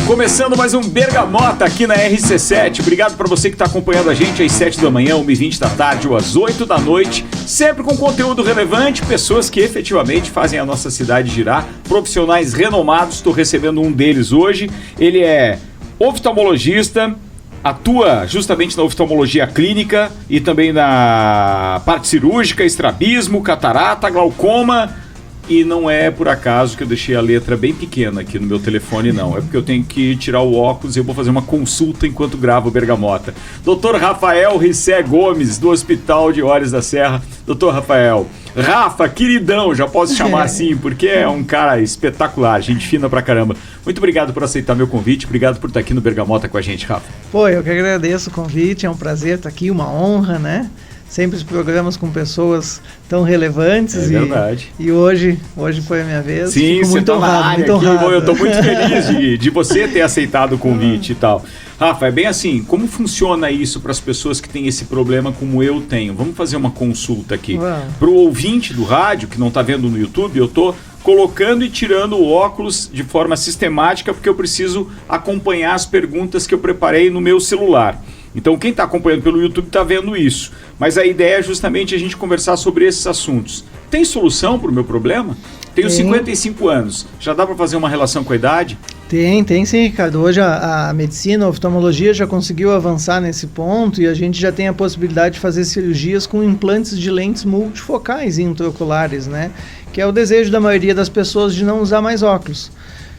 Começando mais um Bergamota aqui na RC7. Obrigado para você que está acompanhando a gente às 7 da manhã, 1h20 da tarde ou às 8 da noite. Sempre com conteúdo relevante, pessoas que efetivamente fazem a nossa cidade girar, profissionais renomados. Estou recebendo um deles hoje. Ele é oftalmologista, atua justamente na oftalmologia clínica e também na parte cirúrgica, estrabismo, catarata, glaucoma. E não é por acaso que eu deixei a letra bem pequena aqui no meu telefone, não. É porque eu tenho que tirar o óculos e eu vou fazer uma consulta enquanto gravo o Bergamota. Dr. Rafael Rissé Gomes, do Hospital de Olhos da Serra. Dr. Rafael, Rafa, queridão, já posso chamar assim, porque é um cara espetacular, gente fina pra caramba. Muito obrigado por aceitar meu convite, obrigado por estar aqui no Bergamota com a gente, Rafa. Pô, eu que agradeço o convite, é um prazer estar aqui, uma honra, né? Sempre os programas com pessoas tão relevantes. É verdade. E hoje foi a minha vez. Sim, fico muito honrado, muito honrado. Eu estou muito feliz de você ter aceitado o convite e tal. Rafa, é bem assim, como funciona isso para as pessoas que têm esse problema como eu tenho? Vamos fazer uma consulta aqui. Para o ouvinte do rádio, que não está vendo no YouTube, eu estou colocando e tirando o óculos de forma sistemática, porque eu preciso acompanhar as perguntas que eu preparei no meu celular. Então quem está acompanhando pelo YouTube está vendo isso. Mas a ideia é justamente a gente conversar sobre esses assuntos. Tem solução para o meu problema? Tenho 55 anos. Já dá para fazer uma relação com a idade? Tem sim, Ricardo. Hoje a medicina, a oftalmologia já conseguiu avançar nesse ponto e a gente já tem a possibilidade de fazer cirurgias com implantes de lentes multifocais intraoculares, né? Que é o desejo da maioria das pessoas de não usar mais óculos.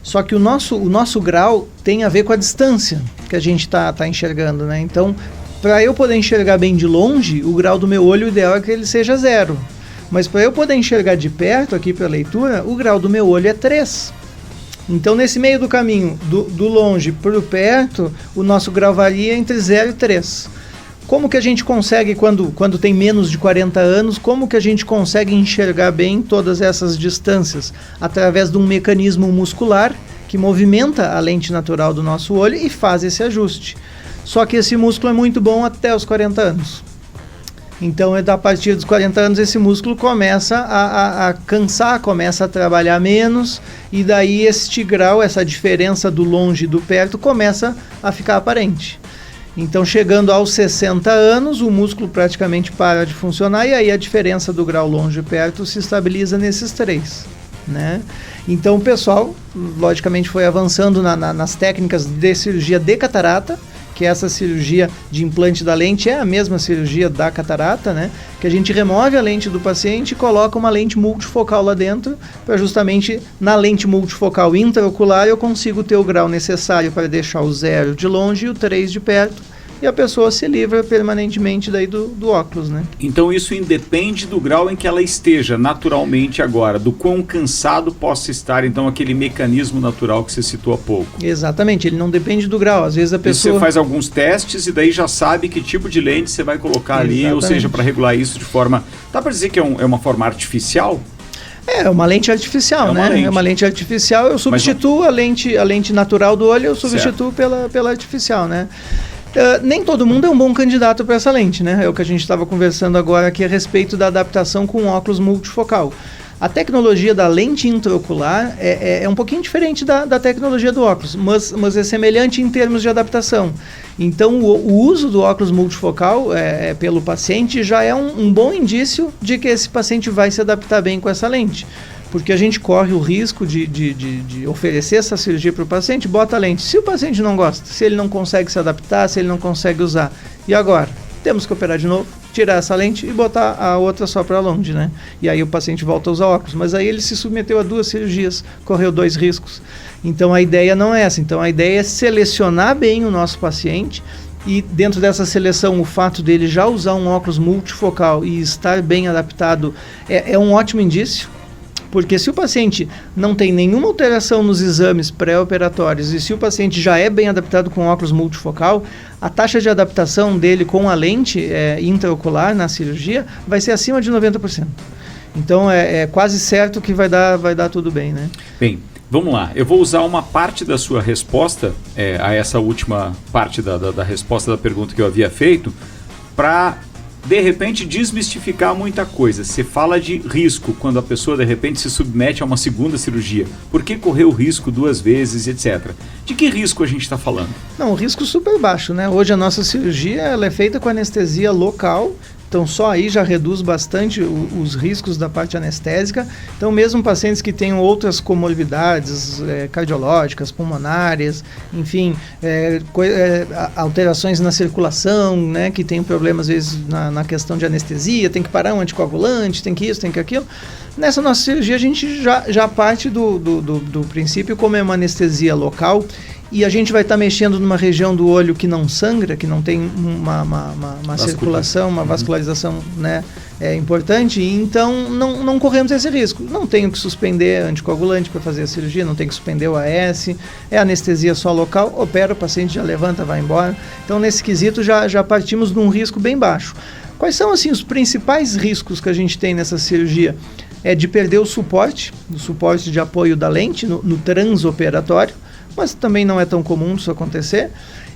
Só que o nosso grau tem a ver com a distância que a gente tá enxergando, né? Então, para eu poder enxergar bem de longe, o grau do meu olho, o ideal é que ele seja 0. Mas para eu poder enxergar de perto, aqui para a leitura, o grau do meu olho é 3. Então, nesse meio do caminho, do longe para o perto, o nosso grau varia entre 0 e 3. Como que a gente consegue, quando tem menos de 40 anos, como que a gente consegue enxergar bem todas essas distâncias? Através de um mecanismo muscular que movimenta a lente natural do nosso olho e faz esse ajuste. Só que esse músculo é muito bom até os 40 anos. Então, a partir dos 40 anos, esse músculo começa a cansar, começa a trabalhar menos, e daí este grau, essa diferença do longe e do perto, começa a ficar aparente. Então, chegando aos 60 anos, o músculo praticamente para de funcionar e aí a diferença do grau longe e perto se estabiliza nesses 3, né? Então, o pessoal, logicamente, foi avançando nas técnicas de cirurgia de catarata, que essa cirurgia de implante da lente é a mesma cirurgia da catarata, né? Que a gente remove a lente do paciente e coloca uma lente multifocal lá dentro, para justamente na lente multifocal intraocular eu consigo ter o grau necessário para deixar o 0 de longe e o 3 de perto, e a pessoa se livra permanentemente daí do óculos, né? Então isso independe do grau em que ela esteja naturalmente agora, do quão cansado possa estar, então, aquele mecanismo natural que você citou há pouco. Exatamente, ele não depende do grau, às vezes a pessoa... Você faz alguns testes e daí já sabe que tipo de lente você vai colocar ali, ou seja, para regular isso de forma... Dá para dizer que é uma forma artificial? É uma lente artificial, né? É uma lente artificial, eu substituo a lente natural do olho, eu substituo pela artificial, né? Nem todo mundo é um bom candidato para essa lente, né? É o que a gente estava conversando agora aqui a respeito da adaptação com óculos multifocal. A tecnologia da lente intraocular é um pouquinho diferente da tecnologia do óculos, mas é semelhante em termos de adaptação. Então, o uso do óculos multifocal pelo paciente já é um bom indício de que esse paciente vai se adaptar bem com essa lente. Porque a gente corre o risco de oferecer essa cirurgia para o paciente, bota a lente. Se o paciente não gosta, se ele não consegue se adaptar, se ele não consegue usar, e agora? Temos que operar de novo, tirar essa lente e botar a outra só para longe, né? E aí o paciente volta a usar óculos. Mas aí ele se submeteu a 2 cirurgias, correu 2 riscos. Então a ideia não é essa. Então a ideia é selecionar bem o nosso paciente. E dentro dessa seleção, o fato dele já usar um óculos multifocal e estar bem adaptado é um ótimo indício. Porque se o paciente não tem nenhuma alteração nos exames pré-operatórios e se o paciente já é bem adaptado com óculos multifocal, a taxa de adaptação dele com a lente intraocular na cirurgia vai ser acima de 90%. Então é quase certo que vai dar tudo bem, né? Bem, vamos lá. Eu vou usar uma parte da sua resposta, a essa última parte da resposta da pergunta que eu havia feito, para de repente, desmistificar muita coisa. Você fala de risco quando a pessoa, de repente, se submete a uma segunda cirurgia. Por que correr o risco 2 vezes, etc. De que risco a gente está falando? Não, o risco super baixo, né? Hoje a nossa cirurgia ela é feita com anestesia local. Então, só aí já reduz bastante os riscos da parte anestésica. Então, mesmo pacientes que tenham outras comorbidades cardiológicas, pulmonares, enfim, alterações na circulação, né, que tem problemas, às vezes, na questão de anestesia, tem que parar um anticoagulante, tem que isso, tem que aquilo. Nessa nossa cirurgia, a gente já parte do princípio, como é uma anestesia local, e a gente vai estar mexendo numa região do olho que não sangra, que não tem uma circulação, uma vascularização, né, importante, e então não corremos esse risco. Não tenho que suspender anticoagulante para fazer a cirurgia, não tenho que suspender o AS, é anestesia só local, opera, o paciente já levanta, vai embora. Então, nesse quesito, já partimos de um risco bem baixo. Quais são, assim, os principais riscos que a gente tem nessa cirurgia? É de perder o suporte de apoio da lente no transoperatório, mas também não é tão comum isso acontecer.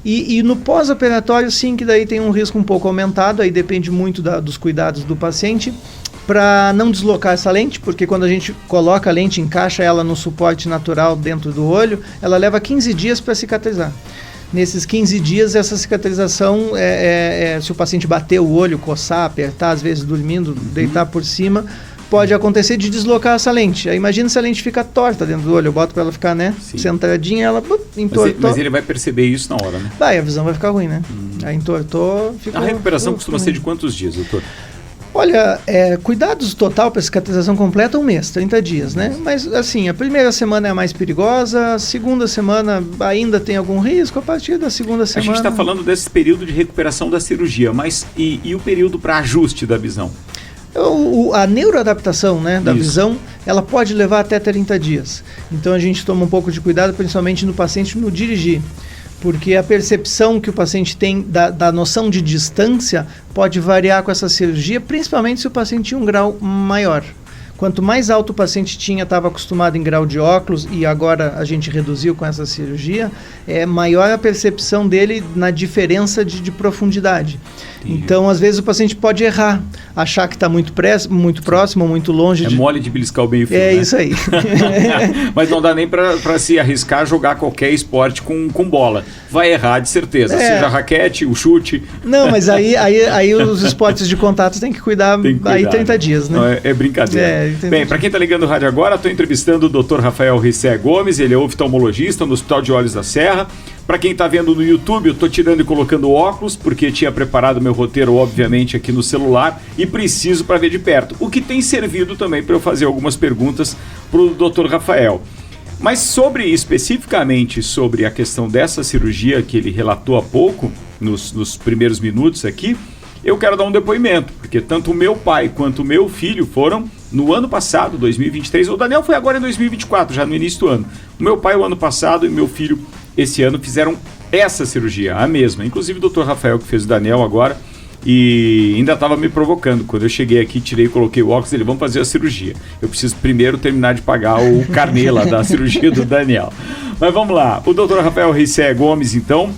E no pós-operatório, sim, que daí tem um risco um pouco aumentado, aí depende muito dos cuidados do paciente, para não deslocar essa lente, porque quando a gente coloca a lente, encaixa ela no suporte natural dentro do olho, ela leva 15 dias para cicatrizar. Nesses 15 dias, essa cicatrização, se o paciente bater o olho, coçar, apertar, às vezes dormindo, deitar por cima, pode acontecer de deslocar essa lente. Aí imagina se a lente fica torta dentro do olho, eu boto para ela ficar, né, centradinha, ela entortou. Mas ele vai perceber isso na hora, né? Vai, a visão vai ficar ruim, né? Aí entortou, fica... A recuperação costuma ser de quantos dias, doutor? Olha, cuidados total para cicatrização completa 1 mês, 30 dias, né? Mas, assim, a primeira semana é a mais perigosa, a segunda semana ainda tem algum risco, a partir da segunda semana... A gente está falando desse período de recuperação da cirurgia, mas e o período para ajuste da visão? A neuroadaptação, né, da visão, ela pode levar até 30 dias. Então a gente toma um pouco de cuidado, principalmente no paciente no dirigir, porque a percepção que o paciente tem da noção de distância pode variar com essa cirurgia, principalmente se o paciente tinha um grau maior. Quanto mais alto o paciente estava acostumado em grau de óculos, e agora a gente reduziu com essa cirurgia, maior a percepção dele na diferença de profundidade. Entendi. Então, às vezes, o paciente pode errar, achar que está muito próximo, muito longe. Mole de beliscar o meio fio, né? Isso aí. Mas não dá nem para se arriscar a jogar qualquer esporte com bola. Vai errar, de certeza. Seja raquete, o chute. Não, mas aí os esportes de contato tem que cuidar aí 30 dias, né? Não, é brincadeira. Bem, para quem está ligando o rádio agora, estou entrevistando o Dr. Rafael Rissé Gomes, ele é oftalmologista no Hospital de Olhos da Serra. Para quem está vendo no YouTube, eu estou tirando e colocando óculos, porque tinha preparado meu roteiro, obviamente, aqui no celular, e preciso para ver de perto. O que tem servido também para eu fazer algumas perguntas para o Dr. Rafael. Mas especificamente sobre a questão dessa cirurgia que ele relatou há pouco, nos primeiros minutos aqui, eu quero dar um depoimento, porque tanto o meu pai quanto o meu filho foram no ano passado, 2023, o Daniel foi agora em 2024, já no início do ano. O meu pai o ano passado e meu filho esse ano fizeram essa cirurgia, a mesma. Inclusive o Dr. Rafael que fez o Daniel agora, e ainda estava me provocando. Quando eu cheguei aqui, tirei e coloquei o óculos, ele, vamos fazer a cirurgia. Eu preciso primeiro terminar de pagar o carnê lá da cirurgia do Daniel. Mas vamos lá, o Dr. Rafael Rissé Gomes, então,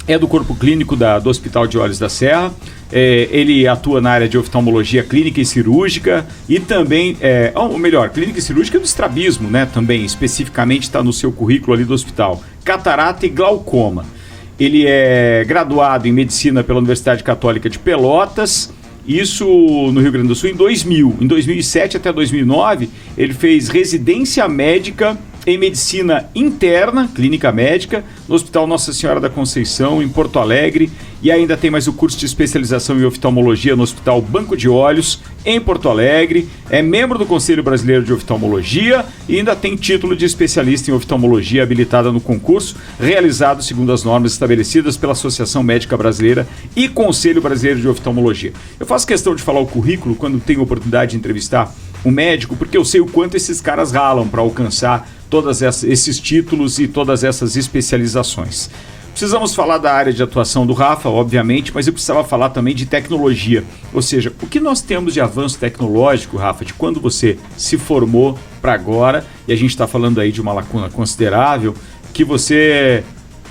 é do corpo clínico do Hospital de Olhos da Serra. Ele atua na área de oftalmologia clínica e cirúrgica e também, clínica e cirúrgica do estrabismo, né? Também, especificamente, está no seu currículo ali do hospital. Catarata e glaucoma. Ele é graduado em medicina pela Universidade Católica de Pelotas, isso no Rio Grande do Sul em 2000. Em 2007 até 2009, ele fez residência médica em medicina interna, clínica médica, no Hospital Nossa Senhora da Conceição, em Porto Alegre, e ainda tem mais o curso de especialização em oftalmologia no Hospital Banco de Olhos, em Porto Alegre, é membro do Conselho Brasileiro de Oftalmologia e ainda tem título de especialista em oftalmologia habilitada no concurso, realizado segundo as normas estabelecidas pela Associação Médica Brasileira e Conselho Brasileiro de Oftalmologia. Eu faço questão de falar o currículo quando tenho oportunidade de entrevistar um médico, porque eu sei o quanto esses caras ralam para alcançar todos esses títulos e todas essas especializações. Precisamos falar da área de atuação do Rafa, obviamente, mas eu precisava falar também de tecnologia. Ou seja, o que nós temos de avanço tecnológico, Rafa, de quando você se formou para agora, e a gente está falando aí de uma lacuna considerável, que você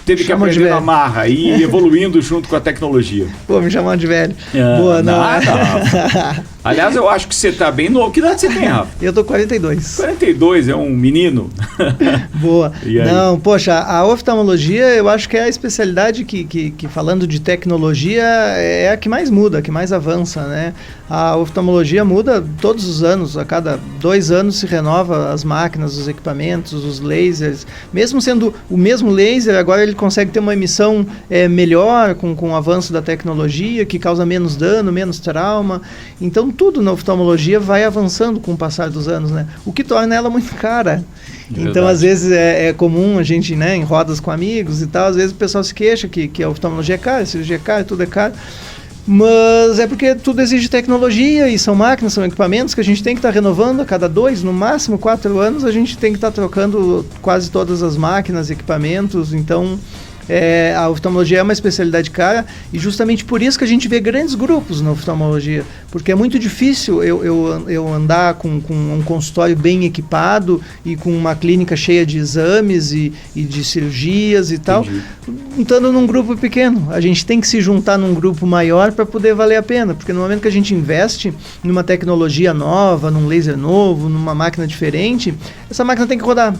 teve que aprender na marra e ir evoluindo junto com a tecnologia? Pô, me chamando de velho. Boa, não. Aliás, eu acho que você tá bem novo. Que idade você tem, Rafa? Eu tô 42. 42, é um menino. Boa. Não, poxa, a oftalmologia eu acho que é a especialidade que falando de tecnologia, é a que mais muda, a que mais avança, né? A oftalmologia muda todos os anos, a cada 2 anos se renova as máquinas, os equipamentos, os lasers. Mesmo sendo o mesmo laser, agora ele consegue ter uma emissão melhor com o avanço da tecnologia, que causa menos dano, menos trauma. Então tudo na oftalmologia vai avançando com o passar dos anos, né? O que torna ela muito cara. Então, às vezes, é comum a gente, né, em rodas com amigos e tal, às vezes o pessoal se queixa que a oftalmologia é cara, a cirurgia é cara, tudo é caro. Mas é porque tudo exige tecnologia e são máquinas, são equipamentos que a gente tem que estar renovando a cada 2, no máximo 4 anos, a gente tem que estar trocando quase todas as máquinas, equipamentos, então... a oftalmologia é uma especialidade cara e justamente por isso que a gente vê grandes grupos na oftalmologia, porque é muito difícil eu andar com um consultório bem equipado e com uma clínica cheia de exames e de cirurgias e tal, juntando num grupo pequeno. A gente tem que se juntar num grupo maior para poder valer a pena, porque no momento que a gente investe numa tecnologia nova, num laser novo, numa máquina diferente, essa máquina tem que rodar.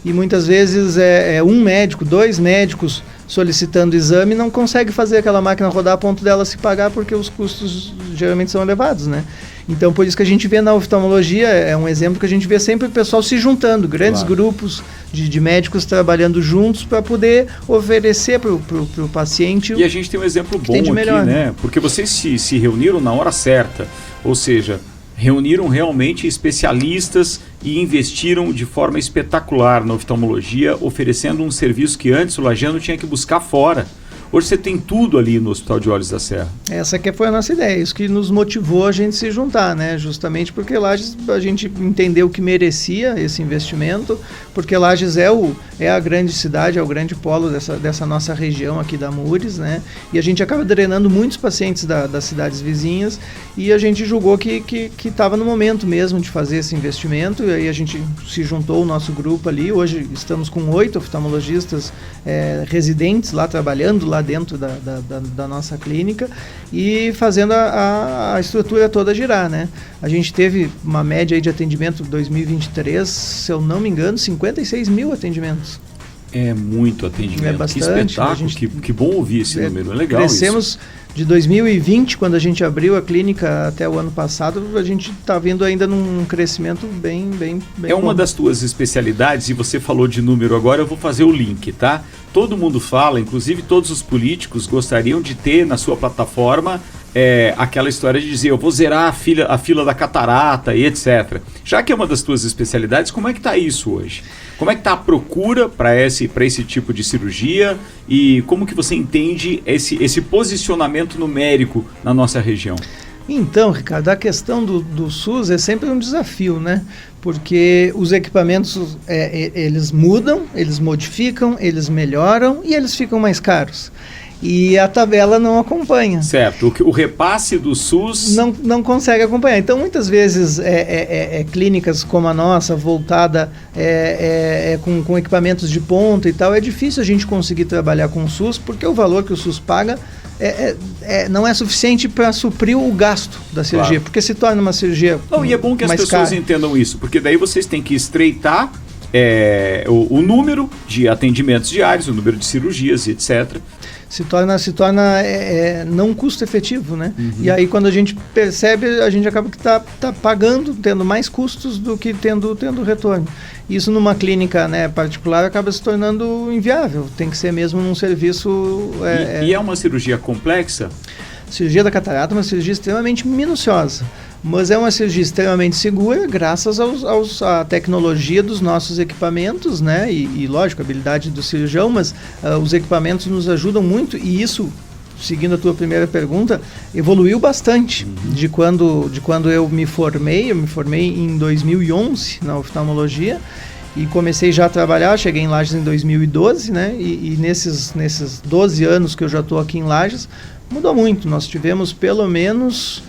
E muitas vezes um médico, 2 médicos solicitando exame não consegue fazer aquela máquina rodar a ponto dela se pagar porque os custos geralmente são elevados, né? Então, por isso que a gente vê na oftalmologia, é um exemplo que a gente vê sempre o pessoal se juntando, grandes grupos de médicos trabalhando juntos para poder oferecer para o paciente. E a gente tem um exemplo bom aqui, melhor, né? Porque vocês se reuniram na hora certa, ou seja... reuniram realmente especialistas e investiram de forma espetacular na oftalmologia, oferecendo um serviço que antes o lajeano tinha que buscar fora. Hoje você tem tudo ali no Hospital de Olhos da Serra. Essa que foi a nossa ideia, isso que nos motivou a gente se juntar, né? Justamente porque Lages, a gente entendeu que merecia esse investimento, porque Lages é a grande cidade, é o grande polo dessa nossa região aqui da Mures, né? E a gente acaba drenando muitos pacientes das cidades vizinhas e a gente julgou que estava no momento mesmo de fazer esse investimento e aí a gente se juntou o nosso grupo ali. Hoje estamos com 8 oftalmologistas residentes lá, trabalhando lá dentro da nossa clínica e fazendo a estrutura toda girar, né? A gente teve uma média aí de atendimento em 2023, se eu não me engano, 56 mil atendimentos. É muito atendimento. É bastante. Que espetáculo, que bom ouvir esse número, é legal. Crescemos isso. De 2020, quando a gente abriu a clínica, até o ano passado, a gente está vendo ainda num crescimento bem É uma das tuas especialidades, e você falou de número agora, eu vou fazer o link, tá? Todo mundo fala, inclusive todos os políticos gostariam de ter na sua plataforma aquela história de dizer, eu vou zerar a fila da catarata e etc. Já que é uma das tuas especialidades, como é que está isso hoje? Como é que está a procura para esse tipo de cirurgia e como que você entende esse posicionamento numérico na nossa região? Então, Ricardo, a questão do SUS é sempre um desafio, né? Porque os equipamentos, eles mudam, eles modificam, eles melhoram e eles ficam mais caros. E a tabela não acompanha. Certo, o repasse do SUS... Não consegue acompanhar. Então, muitas vezes, clínicas como a nossa, voltada com equipamentos de ponta e tal, é difícil a gente conseguir trabalhar com o SUS, porque o valor que o SUS paga não é suficiente para suprir o gasto da cirurgia, claro. Porque se torna uma cirurgia e é bom que as pessoas entendam isso, porque daí vocês têm que estreitar o número de atendimentos diários, o número de cirurgias e etc., se torna não custo efetivo, né? Uhum. E aí quando a gente percebe, a gente acaba que tá pagando, tendo mais custos do que tendo retorno. Isso numa clínica, né, particular acaba se tornando inviável, tem que ser mesmo num serviço... E é uma cirurgia complexa? Cirurgia da catarata é uma cirurgia extremamente minuciosa, mas é uma cirurgia extremamente segura graças à tecnologia dos nossos equipamentos, né? E lógico, a habilidade do cirurgião, mas os equipamentos nos ajudam muito e isso, seguindo a tua primeira pergunta, evoluiu bastante de quando eu me formei. Eu me formei em 2011 na oftalmologia e comecei já a trabalhar, cheguei em Lages em 2012, né? E nesses 12 anos que eu já estou aqui em Lages, mudou muito. Nós tivemos pelo menos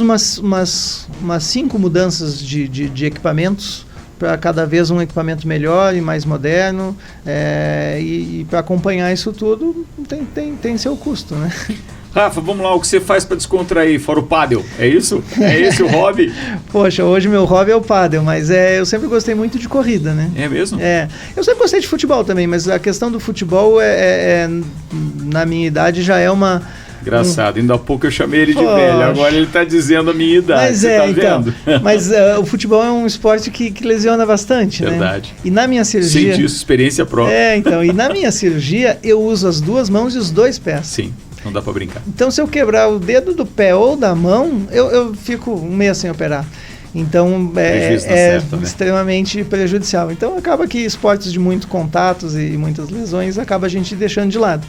umas 5 mudanças de equipamentos para cada vez um equipamento melhor e mais moderno, e para acompanhar isso tudo tem seu custo, né? Rafa, vamos lá, o que você faz para descontrair, fora o pádel, é isso? É esse o hobby? Poxa, hoje meu hobby é o pádel, mas eu sempre gostei muito de corrida, né? É mesmo? Eu sempre gostei de futebol também, mas a questão do futebol na minha idade já é uma... Engraçado, ainda há pouco eu chamei ele de velho, agora ele está dizendo a minha idade, mas você tá vendo? Mas o futebol é um esporte que lesiona bastante, Verdade. Né? E na minha cirurgia... Senti isso, experiência própria. E na minha cirurgia eu uso as duas mãos e os dois pés. Sim. Não dá para brincar. Então, se eu quebrar o dedo do pé ou da mão, eu fico um mês sem operar. Então, certo, né? Extremamente prejudicial. Então, acaba que esportes de muito contatos e muitas lesões, acaba a gente deixando de lado.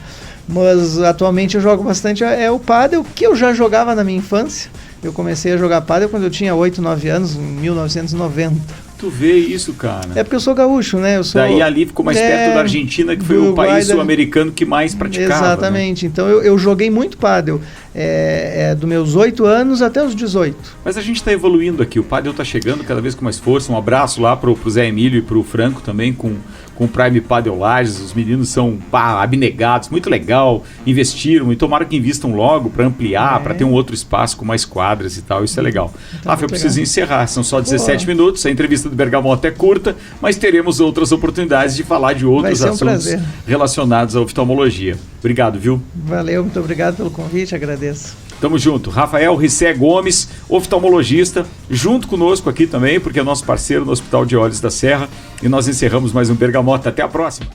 Mas, atualmente, eu jogo bastante o pádel, que eu já jogava na minha infância. Eu comecei a jogar pádel quando eu tinha 8, 9 anos, em 1990. Tu vê isso, cara. É porque eu sou gaúcho, né? Daí ali ficou mais perto da Argentina, que foi o país sul-americano que mais praticava. Exatamente. Né? Então eu joguei muito pádel. Dos meus 8 anos até os 18. Mas a gente está evoluindo aqui. O pádel está chegando cada vez com mais força. Um abraço lá pro Zé Emílio e pro Franco também, com o Prime Pádel Lages. Os meninos são abnegados, muito legal. Investiram e tomara que invistam logo para ampliar, para ter um outro espaço com mais quadras e tal. Isso é legal. Rafa, eu preciso encerrar. São só 17 minutos. A entrevista do Bergamota é curta, mas teremos outras oportunidades de falar de outros assuntos relacionados à oftalmologia. Obrigado, viu? Valeu, muito obrigado pelo convite, agradeço. Tamo junto. Rafael Rissé Gomes, oftalmologista, junto conosco aqui também, porque é nosso parceiro no Hospital de Olhos da Serra. E nós encerramos mais um Bergamota. Até a próxima.